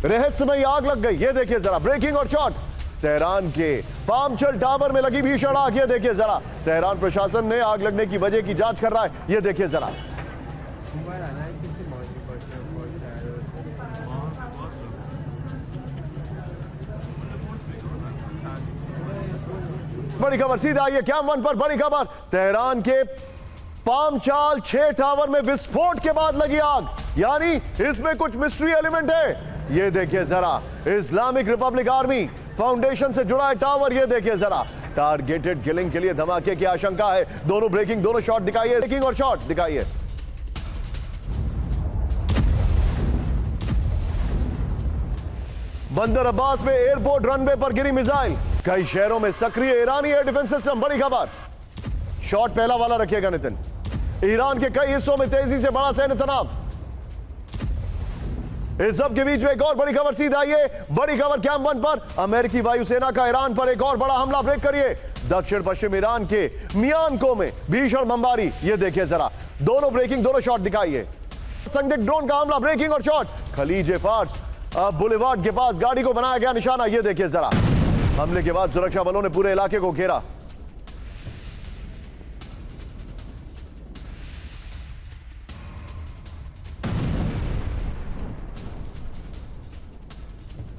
रहस्यमयी आग लग गई, ये देखिए जरा, ब्रेकिंग और शॉट। तेहरान के पामचल टावर में लगी भीषण आग, ये देखिए जरा। तेहरान प्रशासन ने आग लगने की वजह की जांच कर रहा है, ये देखिए जरा। बड़ी खबर सीधा आइए कैम वन पर, बड़ी खबर। तेहरान के पामचाल 6 टावर में विस्फोट के बाद लगी आग, यानी इसमें कुछ मिस्ट्री एलिमेंट है। ये देखिए जरा, इस्लामिक रिपब्लिक आर्मी फाउंडेशन से जुड़ा है टावर, ये देखिए जरा। टारगेटेड किलिंग के लिए धमाके की आशंका है। दोनों ब्रेकिंग, दोनों शॉट दिखाइए, ब्रेकिंग और शॉट दिखाइए। बंदर अब्बास में एयरपोर्ट रनवे पर गिरी मिसाइल, कई शहरों में सक्रिय ईरानी एयर डिफेंस सिस्टम, बड़ी खबर। शॉट पहला वाला रखिएगा नितिन। ईरान के कई हिस्सों में तेजी से बढ़ा सैन्य तनाव। इस सब के बीच में एक और बड़ी खबर सीधा आइए, बड़ी खबर कैम वन पर। अमेरिकी वायुसेना का ईरान पर एक और बड़ा हमला, ब्रेक करिए। दक्षिण पश्चिम ईरान के मियानको में भीषण बमबारी, ये देखिए जरा। दोनों ब्रेकिंग, दोनों शॉट दिखाइए। संदिग्ध ड्रोन का हमला, ब्रेकिंग और शॉट। खलीज फार्स बुलेवार्ड के पास गाड़ी को बनाया गया निशाना, ये देखिए जरा। हमले के बाद सुरक्षा बलों ने पूरे इलाके को घेरा।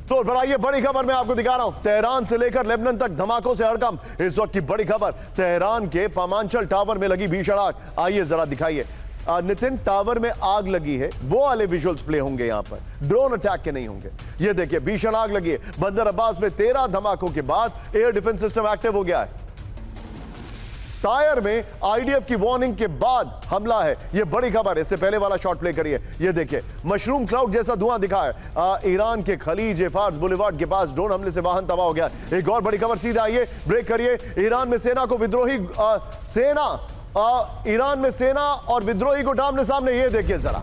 तो बढ़ाइए, बड़ी खबर मैं आपको दिखा रहा हूं। तेहरान से लेकर लेबनान तक धमाकों से हड़कंप। इस वक्त की बड़ी खबर, तेहरान के पामांचल टावर में लगी भीषण आग। आइए जरा दिखाइए नितिन, टावर में आग लगी है, वो वाले विजुअल्स प्ले होंगे यहां पर, ड्रोन अटैक के नहीं होंगे। ये देखिए भीषण आग लगी है। बंदर अब्बास में 13 धमाकों के बाद एयर डिफेंस सिस्टम एक्टिव हो गया है। टायर में आईडीएफ की वार्निंग के बाद हमला है, ये बड़ी खबर। इससे पहले वाला शॉट प्ले करिए, ये देखिए मशरूम क्लाउड जैसा धुआं दिखा है। ईरान के खलीज फार्स बुलेवार्ड के पास ड्रोन हमले से वाहन तबाह हो गया। एक और बड़ी खबर सीधा आइए, ब्रेक करिए। ईरान में सेना को विद्रोही ईरान में सेना और विद्रोही को आमने सामने, ये देखिए जरा।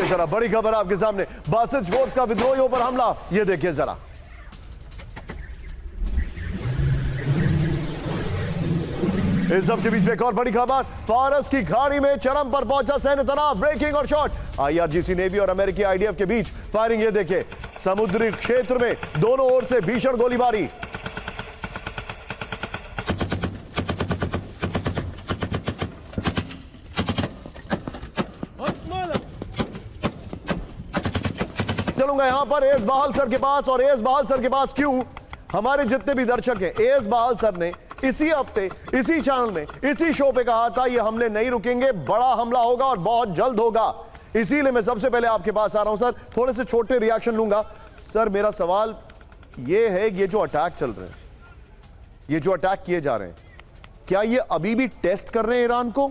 जरा बड़ी खबर आपके सामने, बासित फोर्स का विद्रोहियों पर हमला, ये देखिए जरा। इस सब के बीच में एक और बड़ी खबर, फारस की खाड़ी में चरम पर पहुंचा सैन्य तनाव, ब्रेकिंग और शॉट। आईआरजीसी नेवी और अमेरिकी आईडीएफ के बीच फायरिंग, ये देखिए। समुद्री क्षेत्र में दोनों ओर से भीषण गोलीबारी। चलूंगा यहां पर एस बहाल सर के पास, और एस बहाल सर के पास क्यों, हमारे जितने भी दर्शक हैं, एस बहाल सर ने इसी हफ्ते इसी चैनल में इसी शो पे कहा था ये हमले नहीं रुकेंगे, बड़ा हमला होगा और बहुत जल्द होगा। इसीलिए मैं सबसे पहले आपके पास आ रहा हूं सर, थोड़े से छोटे रिएक्शन लूंगा। सर मेरा सवाल ये है, ये जो अटैक चल रहे हैं, ये जो अटैक किए जा रहे हैं, क्या ये अभी भी टेस्ट कर रहे हैं ईरान को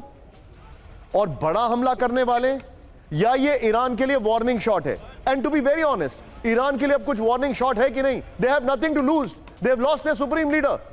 और बड़ा हमला करने वाले, या ये ईरान के लिए वार्निंग शॉट है? And to be very honest, Iran के लिए अब कुछ वार्निंग शॉट है कि नहीं? They have nothing to lose, they have lost their supreme leader.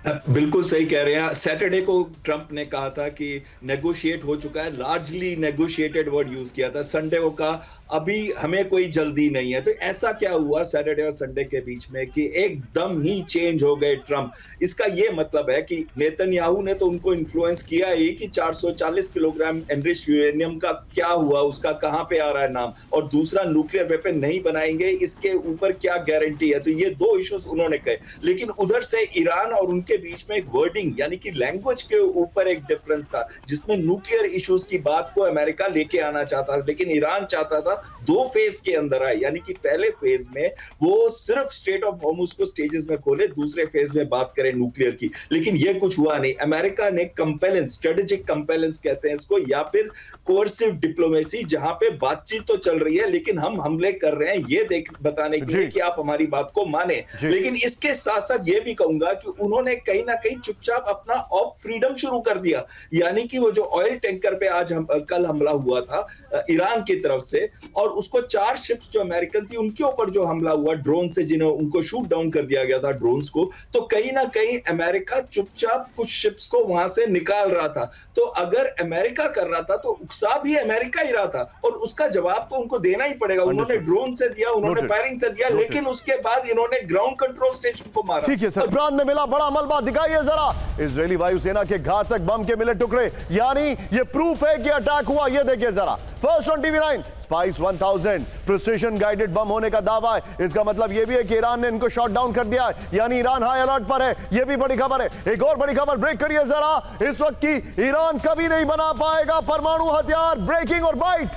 बिल्कुल सही कह रहे हैं। सैटरडे को ट्रंप ने कहा था कि नेगोशिएट हो चुका है, लार्जली नेगोशिएटेड वर्ड यूज किया था। संडे को कहा अभी हमें कोई जल्दी नहीं है। तो ऐसा क्या हुआ सैटरडे और संडे के बीच में कि एकदम ही चेंज हो गए ट्रंप? इसका ये मतलब है कि नेतन्याहू ने तो उनको इन्फ्लुएंस किया ही कि 440 किलोग्राम एनरिच्ड यूरेनियम का क्या हुआ, उसका कहां पे आ रहा है नाम, और दूसरा न्यूक्लियर वेपन नहीं बनाएंगे, इसके ऊपर क्या गारंटी है? तो ये 2 इश्यूज उन्होंने कहे। लेकिन उधर से ईरान और उनके बीच में एक वर्डिंग यानी कि लैंग्वेज के ऊपर एक डिफरेंस था, जिसमें न्यूक्लियर इश्यूज की बात को अमेरिका लेके आना चाहता था, लेकिन ईरान चाहता था 2 फेज के अंदर आए। यानी कि पहले फेज में वो सिर्फ स्ट्रेट ऑफ हॉर्मुज को स्टेजेस में खोले, दूसरे फेज में बात करें न्यूक्लियर की। लेकिन ये कुछ हुआ नहीं। अमेरिका ने कंपेलेंस, स्ट्रेटेजिक कंपेलेंस कहते हैं इसको, या फिर कोर्सिव डिप्लोमेसी, जहां पे बातचीत तो चल रही है लेकिन हम हमले कर रहे हैं ये बताने के लिए कि आप हमारी बात को माने। लेकिन इसके साथ साथ ये भी कहूंगा कि उन्होंने कहीं ना कहीं चुपचाप अपना ऑफ फ्रीडम शुरू कर दिया। यानी कि वो जो ऑयल टैंकर पे आज कल हमला हुआ था ईरान की तरफ से, और उसको 4 शिप्स जो अमेरिकन थी उनके ऊपर जो हमला हुआ ड्रोन से, जिन्हें उनको शूट डाउन कर दिया गया था ड्रोन्स को, तो कहीं ना कहीं अमेरिका चुपचाप कुछ शिप्स को वहां से निकाल रहा था। तो अगर अमेरिका कर रहा था तो उकसा भी अमेरिका ही रहा था, और उसका जवाब तो उनको देना ही पड़ेगा। उन्होंने ड्रोन से दिया, उन्होंने फायरिंग से दिया, लेकिन उसके बाद इन्होंने ग्राउंड कंट्रोल स्टेशन को मारा। ठीक है सर, इमरान में मिला बड़ा मलबा, दिखाइए जरा इजरायली वायुसेना के घातक बम के मिले टुकड़े, यानी ये प्रूफ है कि अटैक हुआ। ये देखिए जरा, first on TV 9, spice 1000 precision guided bomb होने का दावा है। इसका मतलब यह भी है कि ईरान ने इनको शॉट डाउन कर दिया है, यानी ईरान हाई अलर्ट पर है। यह भी बड़ी खबर है। एक और बड़ी खबर ब्रेक करिए जरा, इस वक्त की ईरान कभी नहीं बना पाएगा परमाणु हथियार, ब्रेकिंग और बाइट।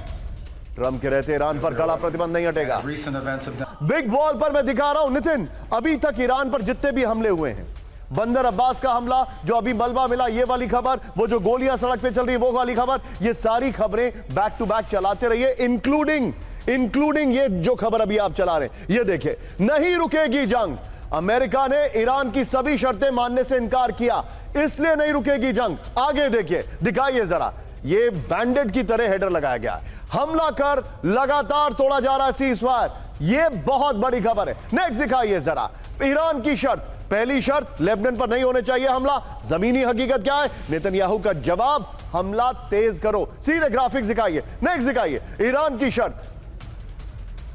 ट्रंप के रहते ईरान पर कड़ा प्रतिबंध नहीं हटेगा। बिग वॉल पर मैं दिखा रहा हूं नितिन, अभी तक ईरान पर जितने भी हमले हुए हैं, बंदर अब्बास का हमला, जो अभी मलबा मिला ये वाली खबर, वो जो गोलियां सड़क पे चल रही है वो वाली खबर, ये सारी खबरें बैक टू बैक चलाते रहिए, इंक्लूडिंग ये जो खबर अभी आप चला रहे हैं। ये देखिए, नहीं रुकेगी जंग। अमेरिका ने ईरान की सभी शर्तें मानने से इनकार किया, इसलिए नहीं रुकेगी जंग। आगे देखिए, दिखाइए जरा, ये बैंडेड की तरह हेडर लगाया गया है, हमला कर लगातार तोड़ा जा रहा है सीज़फायर। ये बहुत बड़ी खबर है। नेक्स्ट दिखाइए जरा, ईरान की शर्त, पहली शर्त, लेबनान पर नहीं होने चाहिए हमला। जमीनी हकीकत क्या है? नेतन्याहू का जवाब, हमला तेज करो। सीधे ग्राफिक्स दिखाइए। नेक्स्ट दिखाइए, ईरान की शर्त,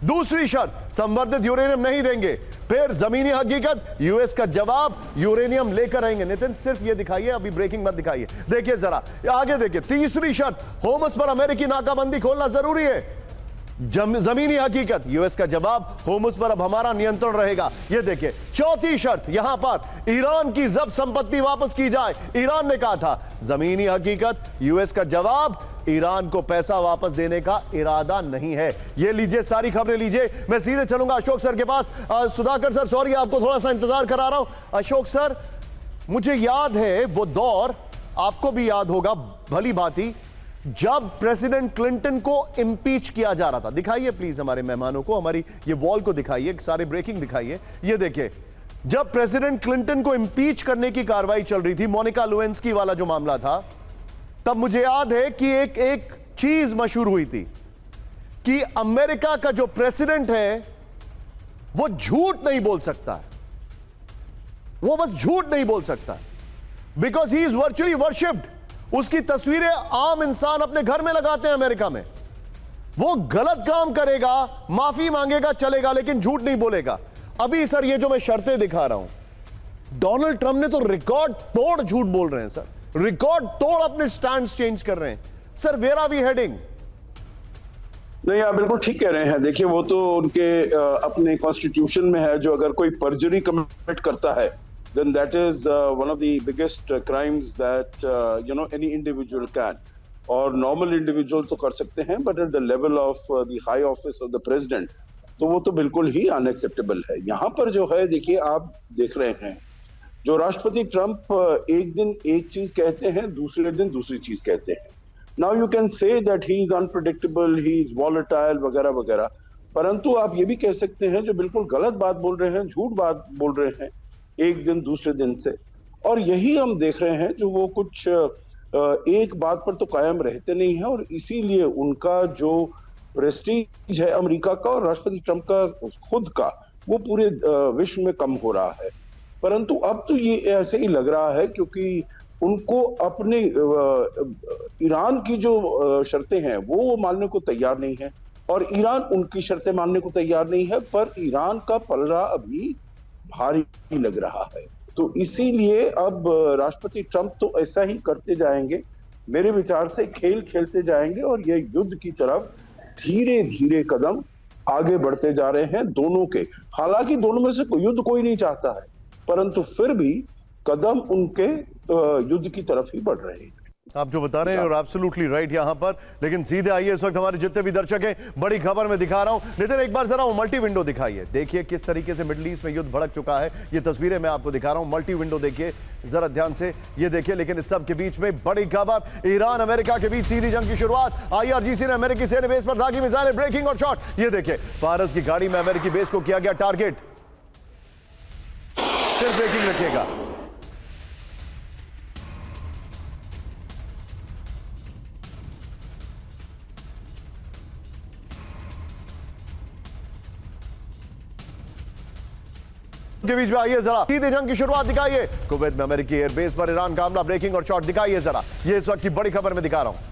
दूसरी शर्त, संवर्धित यूरेनियम नहीं देंगे। फिर जमीनी हकीकत, यूएस का जवाब, यूरेनियम लेकर आएंगे। नितिन सिर्फ ये दिखाइए, अभी ब्रेकिंग मत दिखाइए। देखिए जरा आगे देखिए, तीसरी शर्त, होमस पर अमेरिकी नाकाबंदी खोलना जरूरी है। जमीनी हकीकत, यूएस का जवाब, होमस पर अब हमारा नियंत्रण रहेगा। यह देखिए, चौथी शर्त, यहां पर ईरान की जब्त संपत्ति वापस की जाए। ईरान ने कहा था, जमीनी हकीकत, यूएस का जवाब, ईरान को पैसा वापस देने का इरादा नहीं है। ये लीजिए, सारी खबरें लीजिए। मैं सीधे चलूंगा अशोक सर के पास। सुधाकर सर, सॉरी आपको थोड़ा सा इंतजार करा रहा हूं। अशोक सर, मुझे याद है वो दौर, आपको भी याद होगा भली भांति, जब प्रेसिडेंट क्लिंटन को इंपीच किया जा रहा था। दिखाइए प्लीज हमारे मेहमानों को, हमारी ये वॉल को दिखाइए, सारे ब्रेकिंग दिखाइए। ये देखिए, जब प्रेसिडेंट क्लिंटन को इंपीच करने की कार्रवाई चल रही थी, मोनिका लेविंस्की वाला जो मामला था, तब मुझे याद है कि एक चीज मशहूर हुई थी कि अमेरिका का जो प्रेसिडेंट है वो झूठ नहीं बोल सकता है, वो बस झूठ नहीं बोल सकता, because he is virtually worshipped. उसकी तस्वीरें आम इंसान अपने घर में लगाते हैं अमेरिका में। वो गलत काम करेगा, माफी मांगेगा, चलेगा, लेकिन झूठ नहीं बोलेगा। अभी सर ये जो मैं शर्तें दिखा रहा हूं, डोनाल्ड ट्रंप ने तो रिकॉर्ड तोड़ झूठ बोल रहे हैं सर, रिकॉर्ड तोड़ अपने स्टैंड चेंज कर रहे हैं sir. Where are we heading? नहीं, आप बिल्कुल ठीक कह रहे हैं। देखिए, वो तो उनके अपने कॉन्स्टिट्यूशन में है, जो अगर कोई परजरी कमिट करता है, then that is one of the biggest crimes that any individual can, और normal individual तो कर सकते हैं, but at the level of the high office of the president, तो वो तो बिल्कुल ही unacceptable है। यहाँ पर जो है, देखिए, आप देख रहे हैं, जो राष्ट्रपति ट्रंप एक दिन एक चीज कहते हैं, दूसरे दिन दूसरी चीज कहते हैं। Now you can say that he is unpredictable, he is volatile, वगैरह वगैरह, परंतु आप ये भी कह सकते हैं, जो बिल्कुल गलत बात बोल रहे हैं, झूठ बात बोल रहे हैं एक दिन दूसरे दिन से। और यही हम देख रहे हैं, जो वो कुछ एक बात पर तो कायम रहते नहीं है, और इसीलिए उनका जो प्रेस्टीज है अमेरिका का और राष्ट्रपति ट्रंप का खुद का, वो पूरे विश्व में कम हो रहा है। परंतु अब तो ये ऐसे ही लग रहा है, क्योंकि उनको अपने ईरान की जो शर्तें हैं वो मानने को तैयार नहीं है, और ईरान उनकी शर्तें मानने को तैयार नहीं है। पर ईरान का पलड़ा अभी भारी लग रहा है, तो इसीलिए अब राष्ट्रपति ट्रंप तो ऐसा ही करते जाएंगे, मेरे विचार से खेल खेलते जाएंगे, और ये युद्ध की तरफ धीरे धीरे कदम आगे बढ़ते जा रहे हैं दोनों के। हालांकि दोनों में से युद्ध कोई नहीं चाहता है, परंतु फिर भी कदम उनके युद्ध की तरफ ही बढ़ रहे हैं। आप जो बता रहे हैं और एब्सोल्युटली राइट यहां पर। लेकिन सीधे आइए, इस वक्त हमारे जितने भी दर्शक हैं, बड़ी खबर में दिखा रहा हूं। नितिन, एक बार जरा वो मल्टी विंडो दिखाइए। देखिए किस तरीके से मिडिल ईस्ट में युद्ध भड़क चुका है। ये तस्वीरें मैं आपको दिखा रहा हूं, मल्टी विंडो देखिए जरा ध्यान से, ये देखिए। लेकिन इस सब के बीच में बड़ी खबर, ईरान अमेरिका के बीच सीधी जंग की शुरुआत। IRGC ने अमेरिकी सेना बेस पर दागी मिसाइलें, ब्रेकिंग और शॉट। ये देखिए, फारस की गाड़ी में अमेरिकी बेस को किया गया टारगेट। सिर्फ ब्रेकिंग रखिएगा। के बीच में आइए जरा सीधे जंग की शुरुआत दिखाइए। कुवैत में अमेरिकी एयरबेस पर ईरान का हमला, ब्रेकिंग और शॉट दिखाइए जरा। ये इस वक्त की बड़ी खबर में दिखा रहा हूं।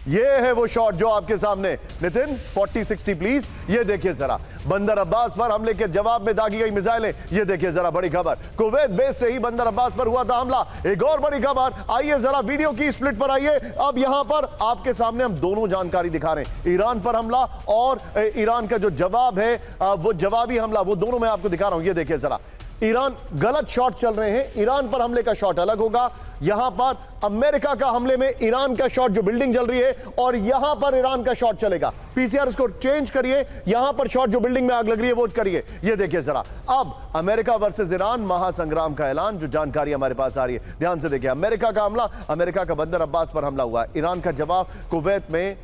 ये है वो शॉट जो आपके सामने। नितिन 40-60 प्लीज। ये देखिए जरा, बंदर अब्बास पर हमले के जवाब में दागी गई मिसाइलें। ये देखिए जरा बड़ी खबर, कुवैत बेस से ही बंदर अब्बास पर हुआ था हमला। एक और बड़ी खबर, आइए जरा वीडियो की स्प्लिट पर आइए। अब यहां पर आपके सामने हम दोनों जानकारी दिखा रहे हैं, ईरान पर हमला और ईरान का जो जवाब है वो जवाबी हमला, वो दोनों मैं आपको दिखा रहा हूं। ये देखिए जरा, ईरान गलत शॉट चल रहे हैं, ईरान पर हमले का शॉट अलग होगा। यहां पर अमेरिका का हमले में ईरान का शॉट जो बिल्डिंग जल रही है, और यहां पर ईरान का शॉट चलेगा। पीसीआर इसको चेंज करिए, यहां पर शॉट जो बिल्डिंग में आग लग रही है वो करिए। ये देखिए जरा, अब अमेरिका वर्सेस ईरान महासंग्राम का ऐलान, जो जानकारी हमारे पास आ रही है ध्यान से देखिए। अमेरिका का हमला, अमेरिका का बंदर अब्बास पर हमला हुआ है। ईरान का जवाब कुवैत में,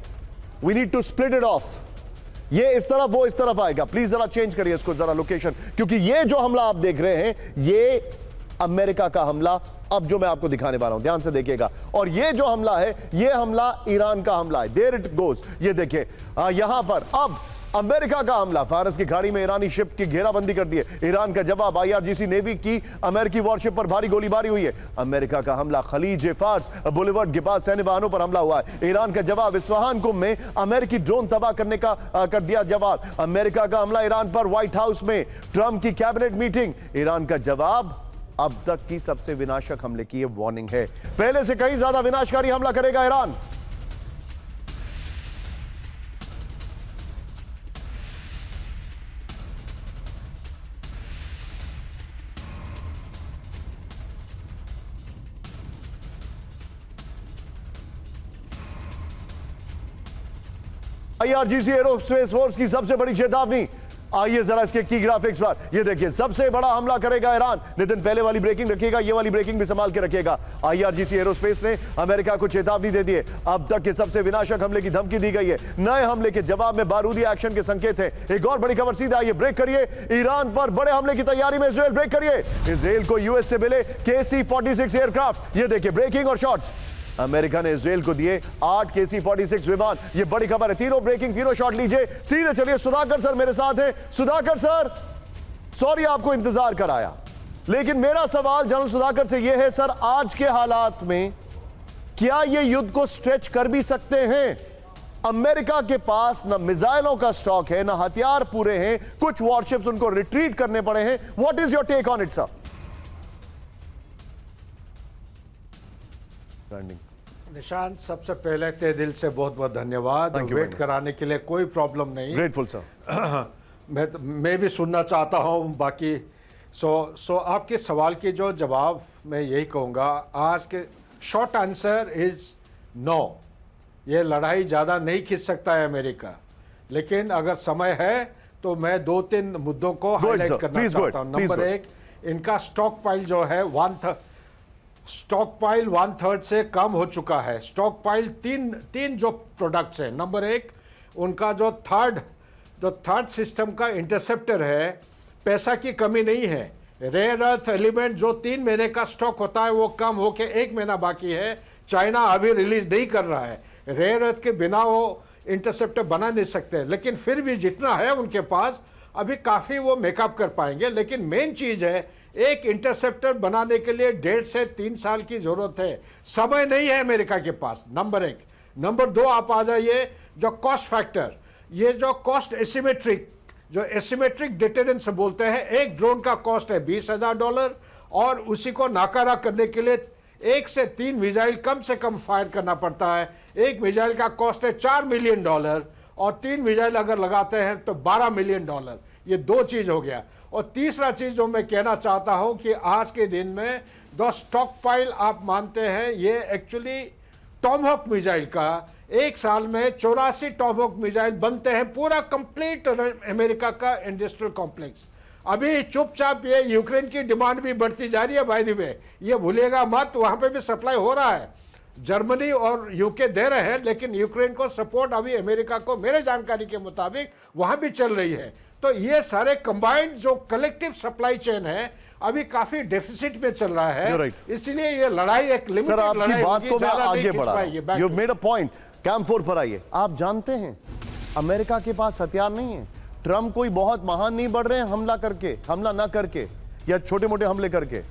we need to split it off. ये इस तरफ, वो इस तरफ आएगा। प्लीज जरा चेंज करिए इसको जरा लोकेशन, क्योंकि ये जो हमला आप देख रहे हैं ये अमेरिका का हमला, अब जो मैं आपको दिखाने वाला हूं ध्यान से देखिएगा। और ये जो हमला है, ये हमला ईरान का हमला है। There it goes. ये देखिए यहां पर अब अमेरिका का हमला, फारस की खाड़ी में ईरानी शिप की घेराबंदी कर दी है। ईरान का जवाब, आईआरजीसी नेवी की अमेरिकी वॉरशिप पर भारी गोलीबारी हुई है। अमेरिका का हमला, खलीज फार्स बुलेवर्ड के पास सैन्य वाहनों पर हमला हुआ है। ईरान का जवाब, इस्फहान कुम में अमेरिकी ड्रोन तबाह करने का कर दिया जवाब। अमेरिका का हमला ईरान पर, व्हाइट हाउस में ट्रंप की कैबिनेट मीटिंग। ईरान का जवाब, अब तक की सबसे विनाशक हमले की यह वार्निंग है, पहले से कहीं ज्यादा विनाशकारी हमला करेगा ईरान। आईआरजीसी एरोस्पेस फोर्स की सबसे बड़ी चेतावनी। आइए जरा इसके की ग्राफिक्स पर। ये देखिए, सबसे बड़ा हमला करेगा ईरान। नितिन पहले वाली ब्रेकिंग रखिएगा, ये वाली ब्रेकिंग भी संभाल के रखिएगा। आईआरजीसी एरोस्पेस ने अमेरिका को चेतावनी दे दी है। अब तक के सबसे विनाशक हमले की धमकी दी गई है। नए हमले के जवाब में बारूदी एक्शन के संकेत हैं। एक और बड़ी खबर सीधा, आइए ब्रेक करिए। ईरान पर बड़े हमले की तैयारी में इजराइल, ब्रेक करिए। इजराइल को यूएस से मिले KC-46 एयरक्राफ्ट। ये देखिए ब्रेकिंग और शॉट्स। अमेरिका ने इजराइल को दिए 8 KC-46 विमान। ये बड़ी खबर है। तीनों ब्रेकिंग, तीनों शॉट लीजिए। सीधे चलिए, सुधाकर सर मेरे साथ हैं। सुधाकर सर, सॉरी आपको इंतजार कराया, लेकिन मेरा सवाल जनरल सुधाकर से यह है, सर आज के हालात में क्या ये युद्ध को स्ट्रेच कर भी सकते हैं? अमेरिका के पास ना मिसाइलों का स्टॉक है, ना हथियार पूरे हैं, कुछ वॉरशिप्स उनको रिट्रीट करने पड़े हैं। What is your take on it sir? Nishant, सबसे पहले ते दिल से बहुत बहुत धन्यवाद। वेट कराने के लिए कोई प्रॉब्लम नहीं। Grateful sir. मैं भी सुनना चाहता हूँ बाकी। सो आपके सवाल के जो जवाब मैं यही कहूँगा, आज के शॉर्ट आंसर इज नो। ये लड़ाई ज़्यादा नहीं खींच सकता है अमेरिका, लेकिन अगर समय है तो मैं 2-3 मुद्दों को हाईलाइट करना चाहता हूँ। नंबर 1, इनका स्टॉक पाइल जो है 1/3 से कम हो चुका है। स्टॉक पाइल तीन जो प्रोडक्ट्स हैं। नंबर 1, उनका जो थर्ड सिस्टम का इंटरसेप्टर है, पैसा की कमी नहीं है। रेयर अर्थ एलिमेंट जो 3 महीने का स्टॉक होता है वो कम होके 1 महीना बाकी है। चाइना अभी रिलीज नहीं कर रहा है। रेयर अर्थ के बिना वो इंटरसेप्टर बना नहीं सकते, लेकिन फिर भी जितना है उनके पास अभी काफ़ी वो मेकअप कर पाएंगे। लेकिन मेन चीज़ है, एक इंटरसेप्टर बनाने के लिए 1.5 से 3 साल की जरूरत है। समय नहीं है अमेरिका के पास, नंबर 1। नंबर 2, आप आ जाइए जो कॉस्ट फैक्टर, ये जो कॉस्ट एसिमेट्रिक डिटरेंस बोलते हैं। एक ड्रोन का कॉस्ट है $20,000 और उसी को नाकारा करने के लिए 1 से 3 मिसाइल कम से कम फायर करना पड़ता है। एक मिसाइल का कॉस्ट है $4 मिलियन और 3 मिसाइल अगर लगाते हैं तो $12 मिलियन। ये 2 चीज़ हो गया। और तीसरा चीज़ जो मैं कहना चाहता हूं कि आज के दिन में जो स्टॉक पाइल आप मानते हैं, ये एक्चुअली टॉमहॉक मिसाइल का 1 साल में 84 टॉमहॉक मिसाइल बनते हैं। पूरा कंप्लीट अमेरिका का इंडस्ट्रियल कॉम्प्लेक्स। अभी चुपचाप ये यूक्रेन की डिमांड भी बढ़ती जा रही है। बाय द वे, ये भूलिएगा मत, वहां पे भी सप्लाई हो रहा है। जर्मनी और यूके दे रहे हैं, लेकिन यूक्रेन को सपोर्ट अभी अमेरिका को मेरे जानकारी के मुताबिक वहां भी चल रही है। तो ये सारे कंबाइंड जो कलेक्टिव सप्लाई चेन है अभी काफी डेफिसिट में चल रहा है। इसलिए ये लड़ाई एक लिमिटेड लड़ाई आपकी बात को मैं आगे बढ़ा, you made a point. Camp 4 पर आइए। आप जानते हैं अमेरिका के पास हथियार नहीं है, ट्रंप कोई बहुत महान नहीं बढ़ रहे हैं हमला ना करके या छोटे मोटे हमले करके।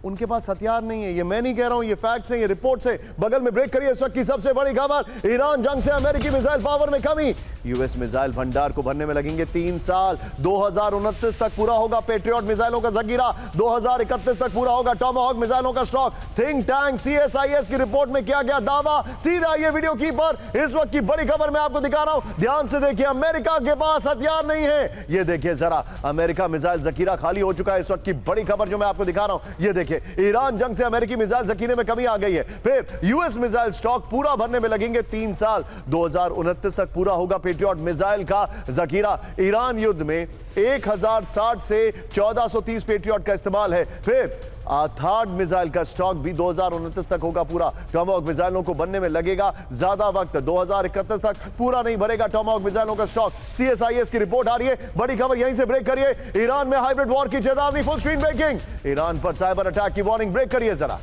उनके पास हथियार नहीं है, ये मैं नहीं कह रहा हूं, ये फैक्ट्स हैं, ये रिपोर्ट्स है। बगल में ब्रेक करिए इस वक्त की सबसे बड़ी खबर, ईरान जंग से अमेरिकी मिसाइल पावर में कमी। यूएस मिसाइल भंडार को भरने में लगेंगे 3 साल। 2029 तक पूरा होगा पेट्रियट मिसाइलों का जखीरा, 2031 तक पूरा होगा टॉमाहॉक मिसाइलों का स्टॉक। थिंक टैंक CSIS की रिपोर्ट में किया गया दावा। सीधा ये वीडियो की पर इस वक्त की बड़ी खबर मैं आपको दिखा रहा हूं, ध्यान से देखिए। अमेरिका के पास हथियार नहीं है, ये देखिए जरा, अमेरिका मिसाइल जखीरा खाली हो चुका है। इस वक्त की बड़ी खबर जो मैं आपको दिखा रहा हूं, ये देखिए, ईरान जंग से अमेरिकी मिसाइल जखीरे में कमी आ गई है। फिर यूएस मिसाइल स्टॉक पूरा भरने में लगेंगे 3 साल। 2029 तक पूरा होगा पेट्रियट मिसाइल का जखीरा। ईरान युद्ध में 1060 से 1430 पेट्रियट का इस्तेमाल है। फिर थर्ड मिसाइल का स्टॉक भी 2029 तक होगा पूरा। टॉमाहॉक मिसाइलों को बनने में लगेगा ज्यादा वक्त, 2031 तक पूरा नहीं भरेगा टॉमाहॉक मिसाइलों का स्टॉक। CSIS की रिपोर्ट आ रही है, बड़ी खबर यहीं से ब्रेक करिए। ईरान में हाइब्रिड वॉर की चेतावनी, फुल स्क्रीन ब्रेकिंग। ईरान पर साइबर अटैक की वार्निंग, ब्रेक करिए जरा।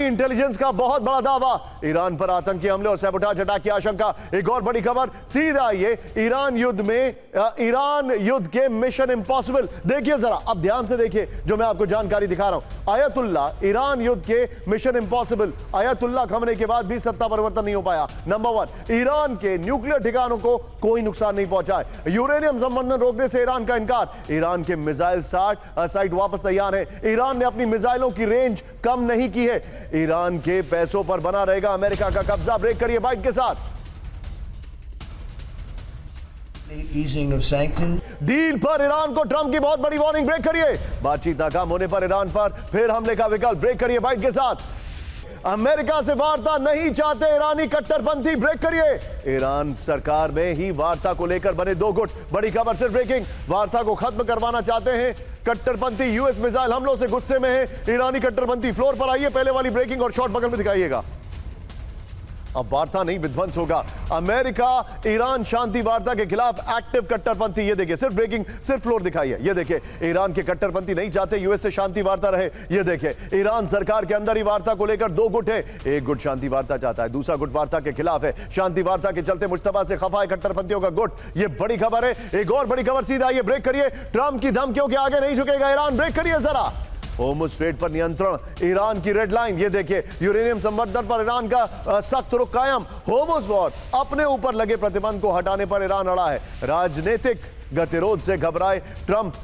इंटेलिजेंस का बहुत बड़ा दावा, ईरान पर आतंकी हमले और सैबोटाज अटैक की आशंका। एक और बड़ी खबर, सीधा ये, ईरान युद्ध के मिशन इंपॉसिबल। देखिए जरा, अब ध्यान से देखिए जो मैं आपको जानकारी दिखा रहा हूं। आयतुल्ला, ईरान युद्ध के मिशन इंपॉसिबल। आयतुल्ला खमने के बाद भी सत्ता परिवर्तन नहीं हो पाया। नंबर 1, ईरान के न्यूक्लियर ठिकानों को कोई नुकसान नहीं पहुंचा है। यूरेनियम संवर्धन रोकने से ईरान का इनकार। ईरान के मिसाइल साइट वापस तैयार है। ईरान ने अपनी मिसाइलों की रेंज कम नहीं की है। ईरान के पैसों पर बना रहेगा अमेरिका का कब्जा। ब्रेक करिए बाइट के साथ। Easing of sanctions. डील पर ईरान को ट्रंप की बहुत बड़ी वार्निंग, ब्रेक करिए। बातचीत नाकाम होने पर ईरान पर फिर हमले का विकल्प, ब्रेक करिए बाइट के साथ। अमेरिका से वार्ता नहीं चाहते ईरानी कट्टरपंथी, ब्रेक करिए। ईरान सरकार में ही वार्ता को लेकर बने 2 गुट। बड़ी खबर से ब्रेकिंग, वार्ता को खत्म करवाना चाहते हैं कट्टरपंथी। यूएस मिसाइल हमलों से गुस्से में है ईरानी कट्टरपंथी। फ्लोर पर आइए, पहले वाली ब्रेकिंग और शॉर्ट बगल में दिखाइएगा। अब वार्ता नहीं, विध्वंस होगा। अमेरिका ईरान शांति वार्ता के खिलाफ एक्टिव कट्टरपंथी। ये देखिए, सिर्फ ब्रेकिंग, सिर्फ फ्लोर दिखाइए। ये देखिए, ईरान के कट्टरपंथी नहीं चाहते यूएस से शांति वार्ता रहे। ये देखिए, ईरान सरकार के अंदर ही वार्ता को लेकर 2 गुट है। एक गुट शांति वार्ता चाहता है, दूसरा गुट वार्ता के खिलाफ है। शांति वार्ता के चलते मुश्तबा से खफा है कट्टरपंथियों का गुट। ये बड़ी खबर है। एक और बड़ी खबर, सीधा ये ब्रेक करिए। ट्रंप की धमकियों के आगे नहीं झुकेगा ईरान, ब्रेक करिए जरा। होर्मुज स्ट्रेट पर नियंत्रण, ईरान की रेड लाइन। ये देखिए, यूरेनियम संवर्धन पर ईरान का सख्त रुख कायम। होर्मुज वॉर, अपने ऊपर लगे प्रतिबंध को हटाने पर ईरान अड़ा है। राजनीतिक गतिरोध से घबराए ट्रंप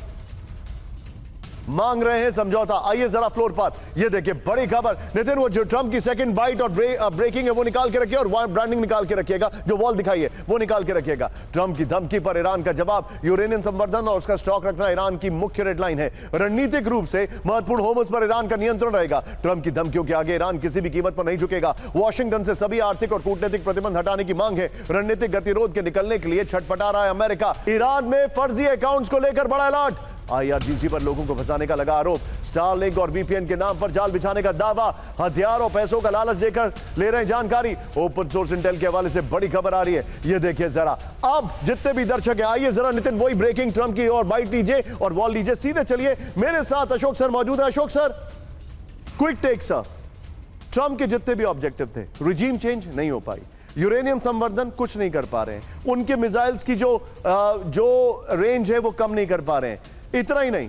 मांग रहे हैं समझौता। आइए जरा फ्लोर पर, ये देखिए बड़ी खबर। नितिन, वो जो ट्रंप की सेकंड बाइट और ब्रेकिंग है वो निकाल के रखिए, और ब्रांडिंग निकाल के रखिएगा, जो वॉल दिखाइए वो निकाल के रखिएगा। ट्रंप की धमकी पर ईरान का जवाब, यूरेनियम संवर्धन और उसका स्टॉक रखना ईरान की मुख्य रेडलाइन है। रणनीतिक रूप से महत्वपूर्ण होर्मुज पर ईरान का नियंत्रण रहेगा। ट्रंप की धमकियों के आगे ईरान किसी भी कीमत पर नहीं झुकेगा। वॉशिंगटन से सभी आर्थिक और कूटनीतिक प्रतिबंध हटाने की मांग है। रणनीतिक गतिरोध के निकलने के लिए छटपटा रहा है अमेरिका। ईरान में फर्जी अकाउंट्स को लेकर बड़ा अलर्ट। IRGC पर लोगों को फंसाने का लगा आरोप। स्टारलिंक और VPN के नाम पर जाल बिछाने का दावा। हथियार और पैसों का लालच देकर ले रहे हैं जानकारी। ओपन सोर्स इंटेल के हवाले से बड़ी खबर आ रही है। ये देखिए जरा, अब जितने भी दर्शक हैं, आइए जरा नितिन वही ब्रेकिंग ट्रंप की और बाइट लीजिए और वॉल लीजिए। सीधे चलिए, मेरे साथ अशोक सर मौजूद है। Ashok sir, quick take sir. Trump के जितने भी ऑब्जेक्टिव थे, रिजीम चेंज नहीं हो पाई, यूरेनियम संवर्धन कुछ नहीं कर पा रहे हैं, उनके मिसाइल्स की जो रेंज है वो कम नहीं कर पा रहे हैं। इतना ही नहीं,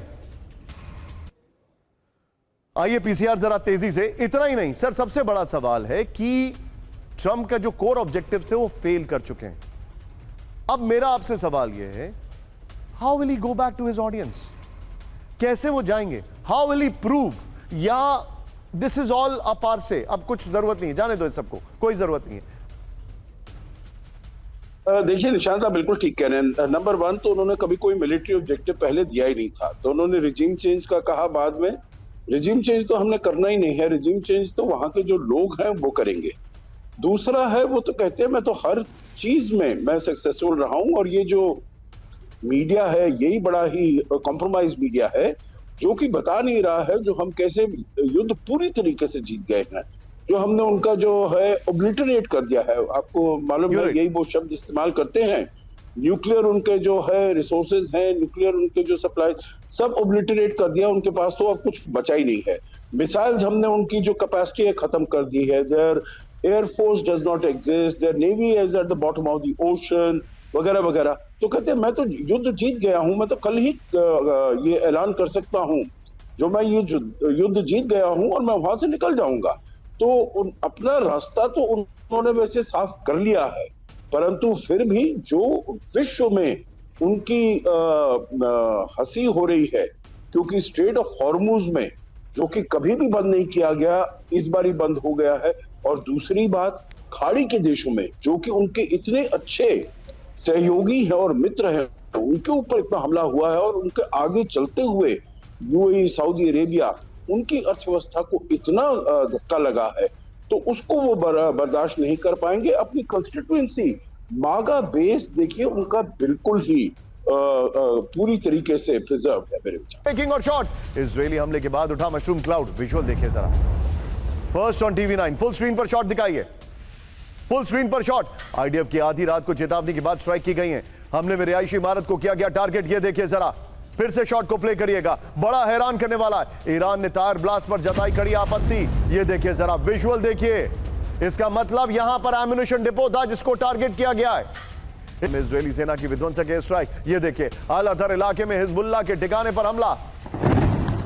आइए पीसीआर जरा तेजी से। इतना ही नहीं सर, सबसे बड़ा सवाल है कि ट्रंप का जो कोर ऑब्जेक्टिव्स थे वो फेल कर चुके हैं। अब मेरा आपसे सवाल यह है, how will he go back to his audience? कैसे वो जाएंगे? हाउ विल ही प्रूव, या दिस इज ऑल अ पार से, अब कुछ जरूरत नहीं है, जाने दो इस सबको, कोई जरूरत नहीं है? देखिए निशांत, आप बिल्कुल ठीक कह रहे हैं। नंबर 1 तो उन्होंने कभी कोई मिलिट्री ऑब्जेक्टिव पहले दिया ही नहीं था, तो उन्होंने रिजीम चेंज का कहा बाद में। रिजीम चेंज तो हमने करना ही नहीं है, रिजीम चेंज तो वहां के जो लोग हैं वो करेंगे। दूसरा है, वो तो कहते हैं मैं तो हर चीज में मैं सक्सेसफुल रहा हूं, और ये जो मीडिया है यही बड़ा ही कॉम्प्रोमाइज मीडिया है, जो कि बता नहीं रहा है जो हम कैसे युद्ध पूरी तरीके से जीत गए हैं। जो हमने उनका जो है ओब्लिटरेट कर दिया है। आपको मालूम है, यही वो शब्द इस्तेमाल करते हैं। न्यूक्लियर उनके जो है रिसोर्सेज हैं, न्यूक्लियर उनके जो सप्लाई, सब ओब्लिटरेट कर दिया। उनके पास तो अब कुछ बचा ही नहीं है। मिसाइल्स हमने उनकी जो कैपेसिटी है खत्म कर दी है। Their air force does not exist, their navy is at the bottom of the ocean, वगैरह वगैरह। तो कहते हैं मैं तो युद्ध जीत गया हूं, मैं तो कल ही ये ऐलान कर सकता हूं जो मैं ये युद्ध जीत गया हूं और मैं वहां से निकल जाऊंगा। तो अपना रास्ता तो उन्होंने वैसे साफ कर लिया है, परंतु फिर भी जो विश्व में उनकी हंसी हो रही है, क्योंकि स्ट्रेट ऑफ हॉर्मुज में जो कि कभी भी बंद नहीं किया गया, इस बार ही बंद हो गया है। और दूसरी बात, खाड़ी के देशों में जो कि उनके इतने अच्छे सहयोगी हैं और मित्र हैं, उनके ऊपर इतना हमला हुआ है और उनके आगे चलते हुए यूएई, सऊदी अरेबिया, उनकी अर्थव्यवस्था को इतना धक्का लगा है, तो उसको वो बर्दाश्त नहीं कर पाएंगे। अपनी कंस्टिट्यूएंसी मागा बेस देखिए उनका बिल्कुल ही पूरी तरीके से प्रिजर्व है मेरे विचार। ब्रेकिंग और शॉट, इजरायली हमले के बाद उठा मशरूम क्लाउड। विजुअल देखिए जरा, first on TV 9, full screen पर शॉट दिखाइए, फुल स्क्रीन पर शॉट। आईडीएफ की आधी रात को चेतावनी के बाद स्ट्राइक की गई है। हमले में रिहायशी इमारत को किया गया टारगेट। ये देखिए जरा, फिर से शॉट को प्ले करिएगा, बड़ा हैरान करने वाला है। ईरान ने टायर ब्लास्ट पर जताई कड़ी आपत्ति। ये देखिए जरा, विजुअल देखिए, इसका मतलब यहां पर एम्युनिशन डिपो था जिसको टारगेट किया गया है। इजरायली सेना की विध्वंसक एयर स्ट्राइक। ये देखिए, अल-अतर इलाके में हिजबुल्लाह के ठिकाने पर हमला।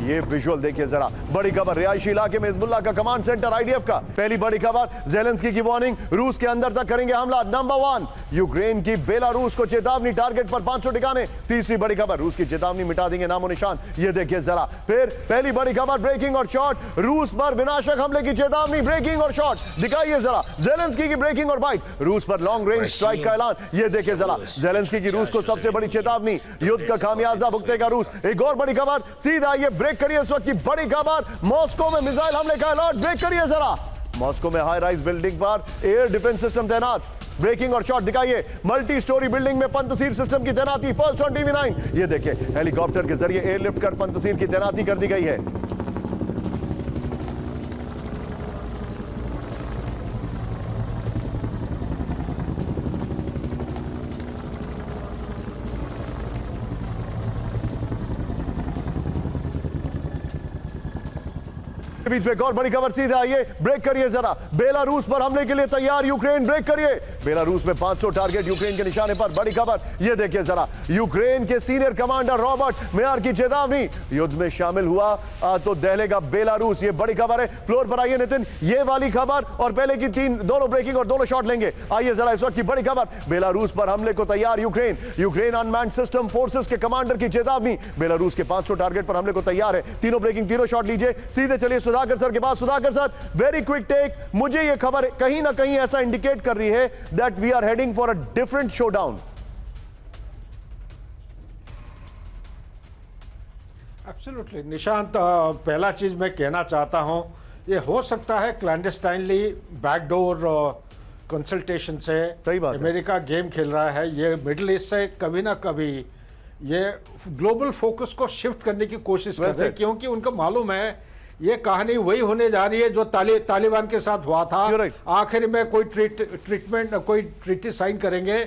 ये विजुअल देखिए जरा, बड़ी खबर, रिहायशी इलाके में हिजबुल्लाह का कमांड सेंटर आईडीएफ का। पहली बड़ी खबर, ज़ेलेंस्की की वार्निंग, रूस के अंदर तक करेंगे हमला। नंबर 1, यूक्रेन की बेलारूस को चेतावनी, टारगेट पर 500 ठिकाने। तीसरी बड़ी खबर, रूस की चेतावनी मिटा देंगे नामो निशान। ये देखिए जरा, फिर पहली बड़ी खबर, ब्रेकिंग और शॉट, रूस पर विनाशक हमले की चेतावनी। ब्रेकिंग और शॉट दिखाइए जरा, ज़ेलेंस्की की ब्रेकिंग और बाइट, रूस पर लॉन्ग रेंज स्ट्राइक का ऐलान। ये देखिए जरा, ज़ेलेंस्की की रूस को सबसे बड़ी चेतावनी, युद्ध का खामियाजा भुगतेगा रूस। एक और बड़ी खबर, सीधा ये ब्रेक करिए इस वक्त की बड़ी खबर, मॉस्को में मिसाइल हमले का अलर्ट। ब्रेक करिए जरा, मॉस्को में हाई राइज बिल्डिंग पर एयर डिफेंस सिस्टम तैनात। ब्रेकिंग और शॉट दिखाइए, मल्टी स्टोरी बिल्डिंग में पंतसीर सिस्टम की तैनाती। फर्स्ट ऑन टीवी 9, ये देखिए, हेलीकॉप्टर के जरिए एयरलिफ्ट कर पंतसीर की तैनाती कर दी गई है। बीच में एक और बड़ी खबर, सीधे आइए, ब्रेक करिए जरा, बेलारूस पर हमले के लिए तैयार यूक्रेन। ब्रेक करिए, बेलारूस में 500 टारगेट यूक्रेन के निशाने पर। बड़ी खबर, ये देखिए जरा, यूक्रेन के सीनियर कमांडर रॉबर्ट मेयर की चेतावनी, युद्ध में शामिल हुआ तो दहलेगा बेलारूस। ये बड़ी खबर है। फ्लोर पर आइए नितिन, ये वाली खबर और पहले की 3, दोनों ब्रेकिंग और दोनों शॉट लेंगे। आइए जरा, इस वक्त की बड़ी खबर, बेलारूस पर हमले को तैयार Ukraine. Ukraine unmanned system forces के कमांडर की चेतावनी, बेलारूस के 500 टारगेट पर हमले को तैयार है। तीनों ब्रेकिंग, तीनों शॉट लीजिए। सीधे चलिए सुधाकर सर के पास। Sudhakar sir, very quick take, मुझे यह खबर कहीं ना कहीं ऐसा इंडिकेट कर रही है that we are heading for a different showdown. Absolutely Nishant, पहला चीज मैं कहना चाहता हूं, ये हो सकता है क्लैंडस्टाइनली बैकडोर कंसल्टेशन से सही बात है। अमेरिका गेम खेल रहा है। ये मिडिल ईस्ट से कभी ना कभी ये ग्लोबल फोकस को शिफ्ट करने की कोशिश कर रहे हैं, क्योंकि उनको मालूम है ये कहानी वही होने जा रही है जो तालिबान के साथ हुआ था। आखिर में कोई ट्रीटमेंट, कोई ट्रीटी साइन करेंगे,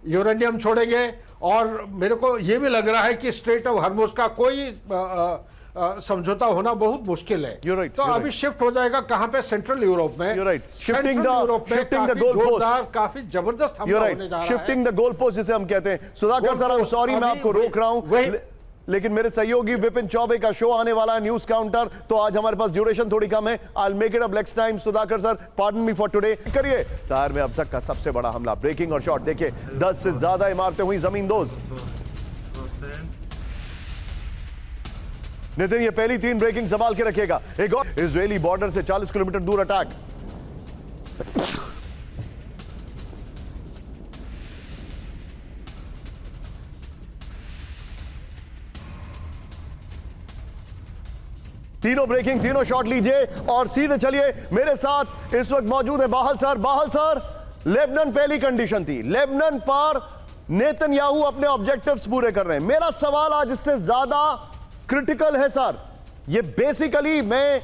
यूरेनियम छोड़ेंगे, और मेरे को ये भी लग रहा है कि स्ट्रेट ऑफ हॉर्मुज का कोई समझौता होना बहुत मुश्किल है। तो अभी शिफ्ट हो जाएगा कहां पे, सेंट्रल यूरोप में। शिफ्टिंग द गोल पोस्ट, काफी जबरदस्त हमला होने जा रहा है। शिफ्टिंग द गोल पोस्ट जिसे हम कहते हैं। Sudhakar sir, I am sorry मैं आपको रोक रहा हूं, लेकिन मेरे सहयोगी विपिन चौबे का शो आने वाला है न्यूज काउंटर, तो आज हमारे पास ड्यूरेशन थोड़ी कम है। I will make it up next time. Sudhakar sir, pardon me for today. करिए, टायर में अब तक का सबसे बड़ा हमला, ब्रेकिंग और शॉट देखिए, 10 से ज्यादा इमारतें हुई जमींदोज। नितिन, ये पहली 3 ब्रेकिंग संभाल के रखेगा। एक और, इजरायली बॉर्डर से 40 किलोमीटर दूर अटैक। तीनों ब्रेकिंग, तीनों शॉट लीजिए और सीधे चलिए। मेरे साथ इस वक्त मौजूद है बाहल सर। बाहल सर, लेबनान पहली कंडीशन थी, लेबनान पर नेतन्याहू अपने ऑब्जेक्टिव्स पूरे कर रहे हैं। मेरा सवाल आज इससे ज्यादा क्रिटिकल है सर, ये बेसिकली मैं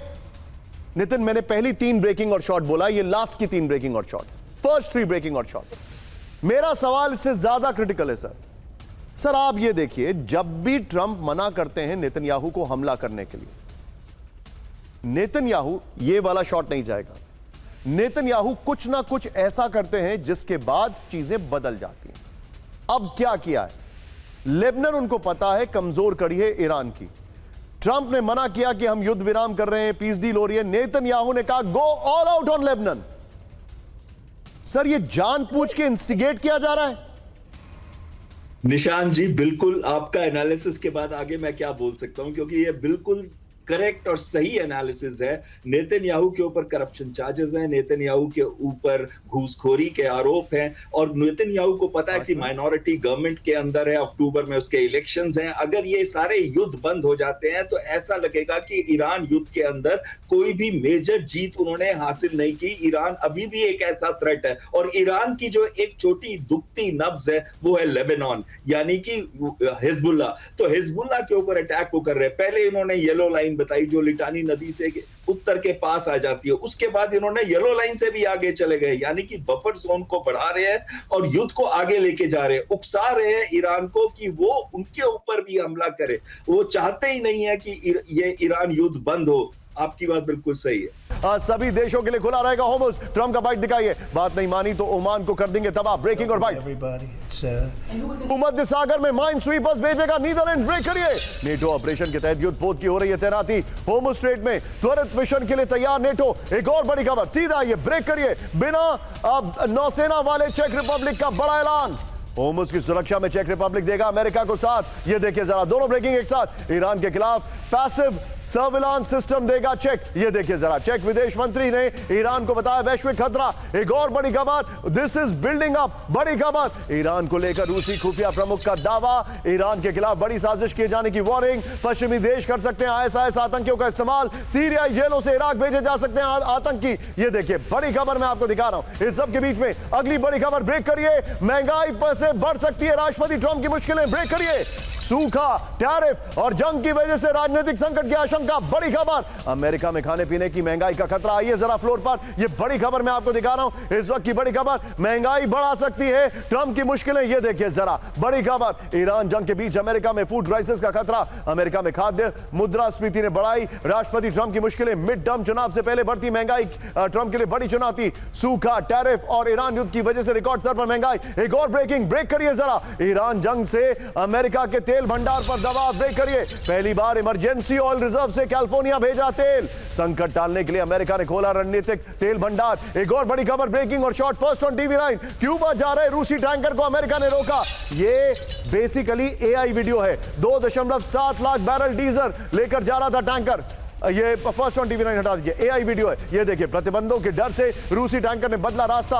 नितिन, मैंने पहली 3 ब्रेकिंग और शॉट बोला, ये लास्ट की 3 ब्रेकिंग और शॉट, फर्स्ट 3 ब्रेकिंग और शॉट। मेरा सवाल इससे ज्यादा क्रिटिकल है सर आप ये देखिए, जब भी ट्रंप मना करते हैं नेतन्याहू को हमला करने के लिए, नेतन्याहू ये वाला शॉट नहीं जाएगा, नेतन्याहू कुछ ना कुछ ऐसा करते हैं जिसके बाद चीजें बदल जाती हैं। अब क्या किया है, लेबनान उनको पता है कमजोर कड़ी है ईरान की, ट्रंप ने मना किया कि हम युद्ध विराम कर रहे हैं, पीस डील हो रही है, नेतन्याहू ने कहा go all out on Lebanon. Sir ये जानबूझ के इंस्टिगेट किया जा रहा है? निशान जी, बिल्कुल आपका एनालिसिस के बाद आगे मैं क्या बोल सकता हूं, क्योंकि ये बिल्कुल करेक्ट और सही एनालिसिस है। नेतन्याहू के ऊपर करप्शन चार्जेस हैं, नेतन्याहू के ऊपर घूसखोरी के आरोप हैं, और नेतन्याहू को पता है कि माइनॉरिटी गवर्नमेंट के अंदर है, अक्टूबर में उसके इलेक्शंस हैं। अगर ये सारे युद्ध बंद हो जाते हैं तो ऐसा लगेगा कि ईरान युद्ध के अंदर कोई भी मेजर जीत उन्होंने हासिल नहीं की। ईरान अभी भी एक ऐसा थ्रेट है, और ईरान की जो एक छोटी दुखती नब्ज है वो है लेबनान, यानी कि हिजबुल्लाह। तो हिजबुल्लाह के ऊपर अटैक वो कर रहे हैं। पहले इन्होंने येलो लाइन बताई जो लिटानी नदी से उत्तर के पास आ जाती है, उसके बाद इन्होंने येलो लाइन से भी आगे चले गए, यानी कि बफर जोन को बढ़ा रहे हैं और युद्ध को आगे लेके जा रहे हैं, उकसा रहे हैं ईरान को कि वो उनके ऊपर भी हमला करे। वो चाहते ही नहीं है कि ये ईरान युद्ध बंद हो। आपकी बात बिल्कुल सही है। सभी देशों के लिए खुला रहेगा होर्मुज। ट्रंप का बाइट दिखाइए, बात नहीं मानी तो ओमान को कर देंगे तबाह। ब्रेकिंग और बाइट। Everybody, it's भूमध्य सागर में माइन स्वीपर्स भेजेगा नीदरलैंड, ब्रेक करिए। नेटो ऑपरेशन के तहत युद्ध पोत की हो रही है तैनाती, होर्मुज स्ट्रेट में त्वरित मिशन के लिए तैयार नेटो। एक और बड़ी खबर, सीधा ये ब्रेक करिए, बिना नौसेना वाले चेक रिपब्लिक का बड़ा ऐलान। होर्मुज की सुरक्षा में चेक रिपब्लिक देगा अमेरिका को साथ। ये देखिए जरा, दोनों ब्रेकिंग एक साथ। ईरान के खिलाफ पैसिव सर्विलांस सिस्टम देगा चेक। ये देखिए जरा, चेक विदेश मंत्री ने ईरान को बताया वैश्विक खतरा। एक और बड़ी खबर, दिस इज बिल्डिंग अप, बड़ी खबर, ईरान को लेकर रूसी खुफिया प्रमुख का दावा। ईरान के खिलाफ बड़ी साजिश किए जाने की वार्निंग। पश्चिमी देश कर सकते हैं आईएसआईएस आतंकियों का इस्तेमाल, सीरियाई जेलों से इराक भेजे जा सकते हैं आतंकी। ये देखिए बड़ी खबर मैं आपको दिखा रहा हूं। इस सब के बीच में अगली बड़ी खबर, ब्रेक करिए, महंगाई पर से बढ़ सकती है राष्ट्रपति ट्रंप की मुश्किलें, ब्रेक करिए। सूखा, टैरिफ और जंग की वजह से राजनीतिक संकट की आशंका, बड़ी खबर। अमेरिका में खाने पीने की महंगाई का खतरा। आइए जरा फ्लोर पर, ये बड़ी खबर मैं आपको दिखा रहा हूं। इस वक्त की बड़ी खबर, महंगाई बढ़ा सकती है ट्रंप की मुश्किलें। ये देखिए जरा, बड़ी खबर, ईरान जंग के बीच अमेरिका में फूड क्राइसिस का खतरा। अमेरिका में खाद्य मुद्रास्फीति ने बढ़ाई राष्ट्रपति ट्रंप की मुश्किलें। मिड टर्म चुनाव से पहले बढ़ती महंगाई ट्रंप के लिए बड़ी चुनौती। सूखा, टैरिफ और ईरान युद्ध की वजह से रिकॉर्ड स्तर पर महंगाई। एक और ब्रेकिंग, ब्रेक करिए जरा, ईरान जंग से अमेरिका के तेल भंडार पर दबाव, ब्रेक करिए। पहली बार इमरजेंसी ऑयल रिजर्व से कैलिफोर्निया भेजा तेल। संकट टालने के लिए अमेरिका ने खोला रणनीतिक तेल भंडार। एक और बड़ी खबर, ब्रेकिंग और short first on TV9, Cuba जा रहे रूसी टैंकर को अमेरिका ने रोका। ये बेसिकली एआई वीडियो है। 2.7 लाख बैरल डीजल लेकर जा रहा था टैंकर। ये फर्स्ट ऑन टीवी9 हटा दीजिए, एआई वीडियो है। ये देखिए, प्रतिबंधों के डर से रूसी टैंकर ने बदला रास्ता।